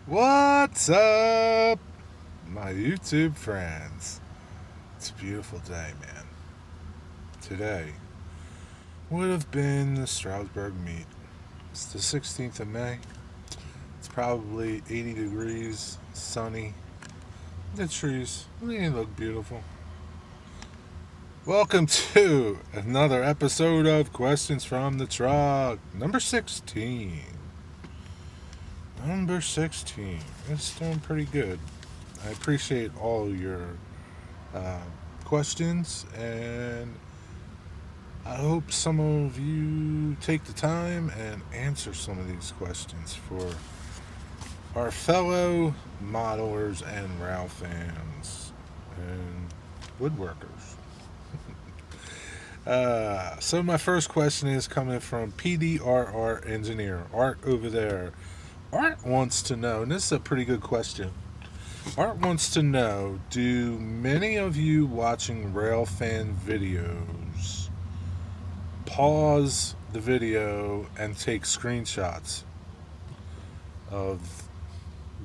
What's up, my YouTube friends? It's a beautiful day, man. Today would have been the Stroudsburg meet. It's the 16th of May. It's probably 80 degrees, sunny. The trees, they look beautiful. Welcome to another episode of Questions from the Truck, number 16. Number 16. It's doing pretty good. I appreciate all your uh, questions, and I hope some of you take the time and answer some of these questions for our fellow modelers and rail fans and woodworkers. So my first question is coming from PDRREngineer, Art over there. Art wants to know, and this is a pretty good question. Art wants to know, do many of you watching rail fan videos pause the video and take screenshots of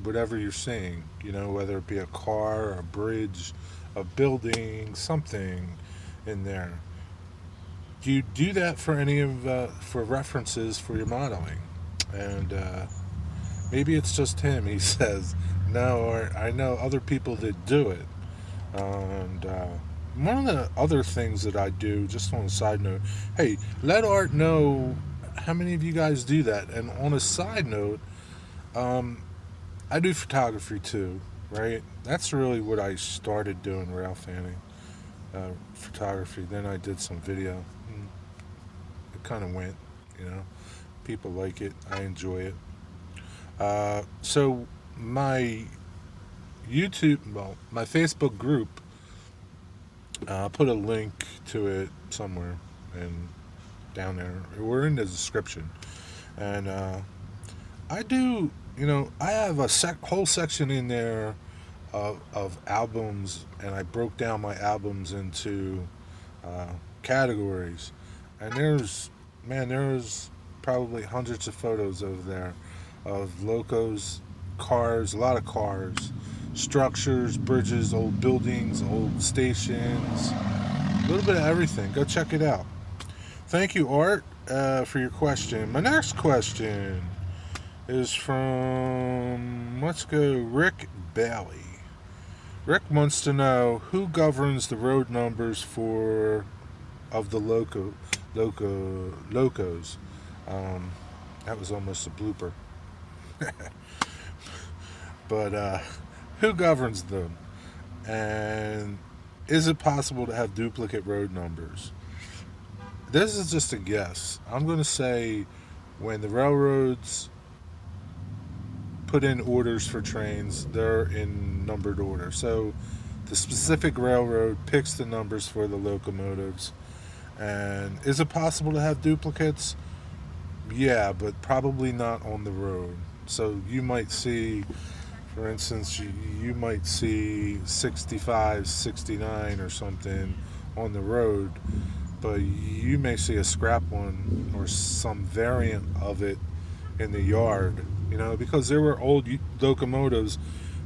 whatever you're seeing? You know, whether it be a car, a bridge, a building, something in there. Do you do that for any of for references for your modeling? And maybe it's just him. He says no, or I know other people that do it. And one of the other things that I do, just on a side note, hey, let Art know how many of you guys do that. And on a side note, um, I do photography too, right? That's really what I started doing, rail fanning, photography. Then I did some video. It kind of went, you know. People like it. I enjoy it. So my my Facebook group, I'll put a link to it somewhere and down there. We're in the description. And I do, I have a whole section in there of albums, and I broke down my albums into categories. And there's probably hundreds of photos over there of locos, cars, a lot of cars, structures, bridges, old buildings, old stations, a little bit of everything. Go check it out. Thank you, Art, for your question. My next question is from, let's go, Rick Bailey. Rick wants to know who governs the road numbers for of the locos. Um, that was almost a blooper. But who governs them? And is it possible to have duplicate road numbers? This is just a guess. I'm going to say when the railroads put in orders for trains, they're in numbered order. So the specific railroad picks the numbers for the locomotives. And is it possible to have duplicates? Yeah, but probably not on the road. So you might see, for instance, you might see 65, 69 or something on the road, but you may see a scrap one or some variant of it in the yard, because there were old locomotives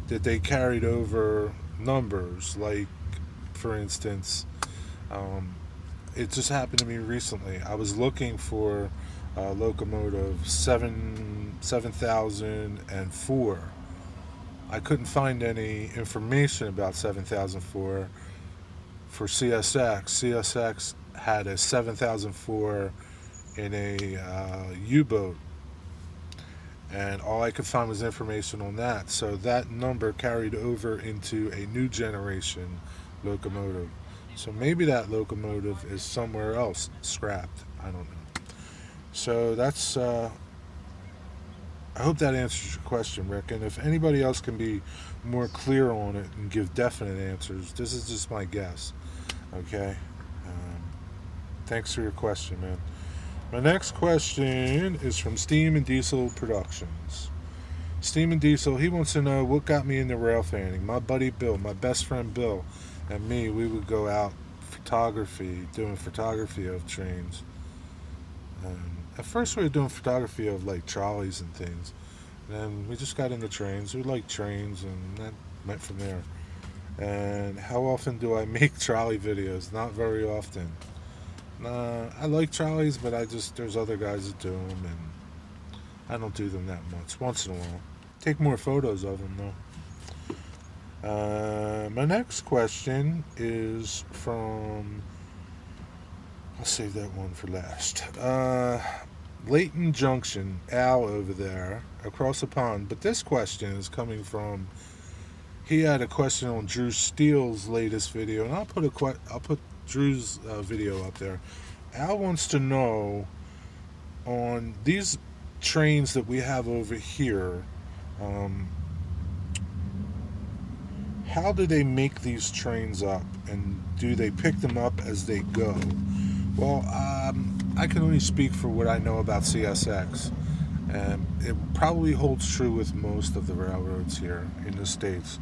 that they carried over numbers. Like, for instance, um, it just happened to me recently. I was looking for locomotive 7004. I couldn't find any information about 7004 for CSX. CSX had a 7004 in a U-boat, and all I could find was information on that. So that number carried over into a new generation locomotive. So maybe that locomotive is somewhere else scrapped. I don't know. So that's. I hope that answers your question, Rick. And if anybody else can be more clear on it and give definite answers, this is just my guess. Okay. Thanks for your question, man. My next question is from Steam and Diesel Productions. Steam and Diesel, he wants to know what got me into rail fanning. My buddy Bill, my best friend Bill, and me, we would go out doing photography of trains. At first, we were doing photography of like trolleys and things, And we just got into trains. We like trains, and that went from there. And how often do I make trolley videos? Not very often. I like trolleys, but there's other guys that do them, and I don't do them that much. Once in a while, take more photos of them though. My next question is from. I'll save that one for last. Layton Junction, Al over there across the pond. But this question is coming from. He had a question on Drew Steele's latest video, and I'll put Drew's video up there. Al wants to know on these trains that we have over here. Um, how do they make these trains up, and do they pick them up as they go? Well, I can only speak for what I know about CSX, and it probably holds true with most of the railroads here in the States.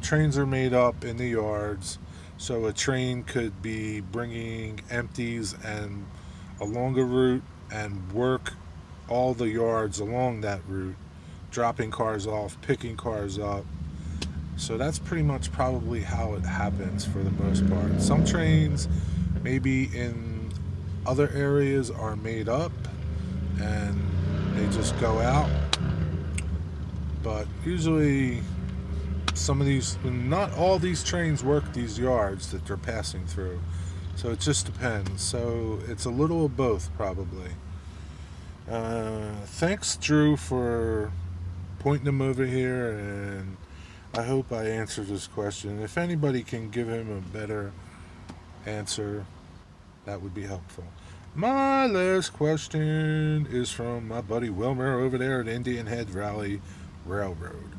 Trains are made up in the yards, so a train could be bringing empties and a longer route and work all the yards along that route, dropping cars off, picking cars up. So that's pretty much probably how it happens for the most part. Some trains, maybe in other areas, are made up and they just go out. But usually, not all these trains work these yards that they're passing through. So it just depends. So it's a little of both, probably. Thanks, Drew, for pointing them over here, and I hope I answered this question. If anybody can give him a better answer, that would be helpful. My last question is from my buddy Wilmer over there at Indian Head Valley Railroad.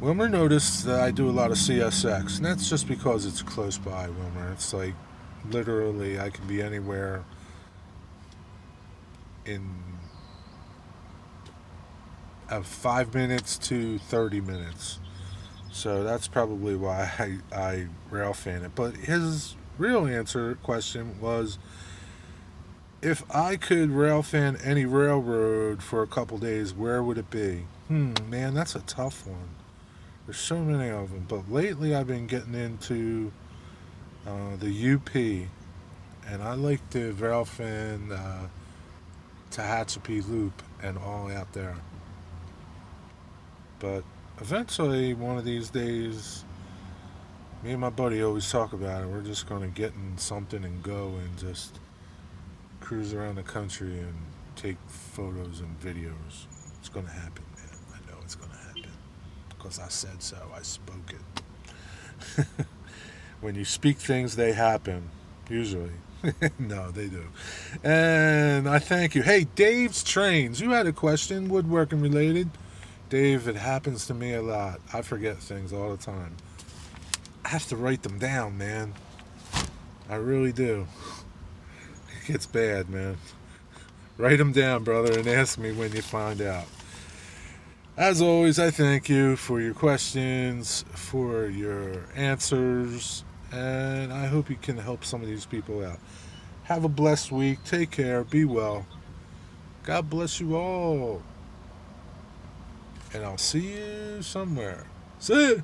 Wilmer noticed that I do a lot of CSX, and that's just because it's close by, Wilmer. It's like literally I can be anywhere in 5 minutes to 30 minutes. So that's probably why I rail fan it. But his real question was, if I could rail fan any railroad for a couple days, where would it be? Man, that's a tough one. There's so many of them. But lately I've been getting into the UP, and I like the rail fan Tehachapi Loop and all out there. But eventually, one of these days, me and my buddy always talk about it. We're just going to get in something and go and just cruise around the country and take photos and videos. It's going to happen, man. I know it's going to happen because I said so. I spoke it. When you speak things, they happen, usually. No, they do. And I thank you. Hey, Dave's Trains. You had a question, woodworking related. Dave, it happens to me a lot. I forget things all the time. I have to write them down, man. I really do. It gets bad, man. Write them down, brother, and ask me when you find out. As always, I thank you for your questions, for your answers, and I hope you can help some of these people out. Have a blessed week. Take care. Be well. God bless you all. And I'll see you somewhere. See ya.